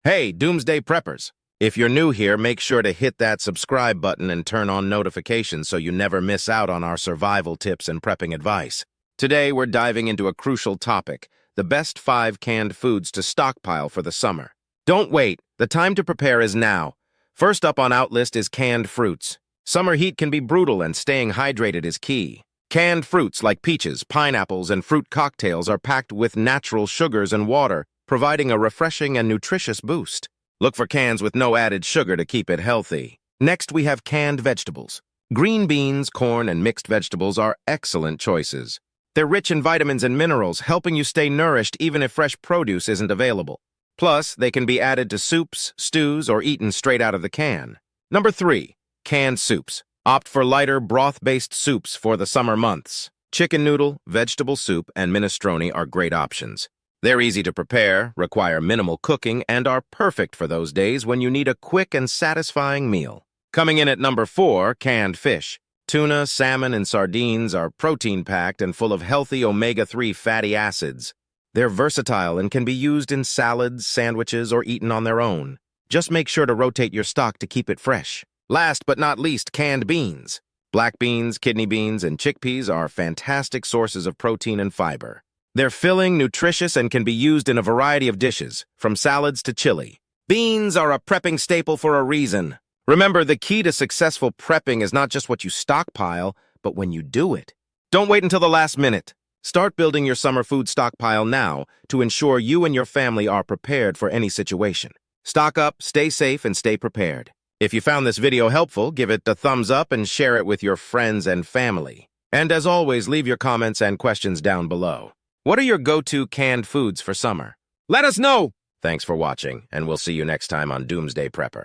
Hey, Doomsday Preppers! If you're new here, make sure to hit that subscribe button and turn on notifications so you never miss out on our survival tips and prepping advice. Today, we're diving into a crucial topic, the best 5 canned foods to stockpile for the summer. Don't wait, the time to prepare is now. First up on our list is canned fruits. Summer heat can be brutal and staying hydrated is key. Canned fruits like peaches, pineapples, and fruit cocktails are packed with natural sugars and water, providing a refreshing and nutritious boost. Look for cans with no added sugar to keep it healthy. Next, we have canned vegetables. Green beans, corn, and mixed vegetables are excellent choices. They're rich in vitamins and minerals, helping you stay nourished even if fresh produce isn't available. Plus, they can be added to soups, stews, or eaten straight out of the can. Number 3, canned soups. Opt for lighter, broth-based soups for the summer months. Chicken noodle, vegetable soup, and minestrone are great options. They're easy to prepare, require minimal cooking, and are perfect for those days when you need a quick and satisfying meal. Coming in at number 4, canned fish. Tuna, salmon, and sardines are protein-packed and full of healthy omega-3 fatty acids. They're versatile and can be used in salads, sandwiches, or eaten on their own. Just make sure to rotate your stock to keep it fresh. Last but not least, canned beans. Black beans, kidney beans, and chickpeas are fantastic sources of protein and fiber. They're filling, nutritious, and can be used in a variety of dishes, from salads to chili. Beans are a prepping staple for a reason. Remember, the key to successful prepping is not just what you stockpile, but when you do it. Don't wait until the last minute. Start building your summer food stockpile now to ensure you and your family are prepared for any situation. Stock up, stay safe, and stay prepared. If you found this video helpful, give it a thumbs up and share it with your friends and family. And as always, leave your comments and questions down below. What are your go-to canned foods for summer? Let us know! Thanks for watching, and we'll see you next time on Doomsday Prepper.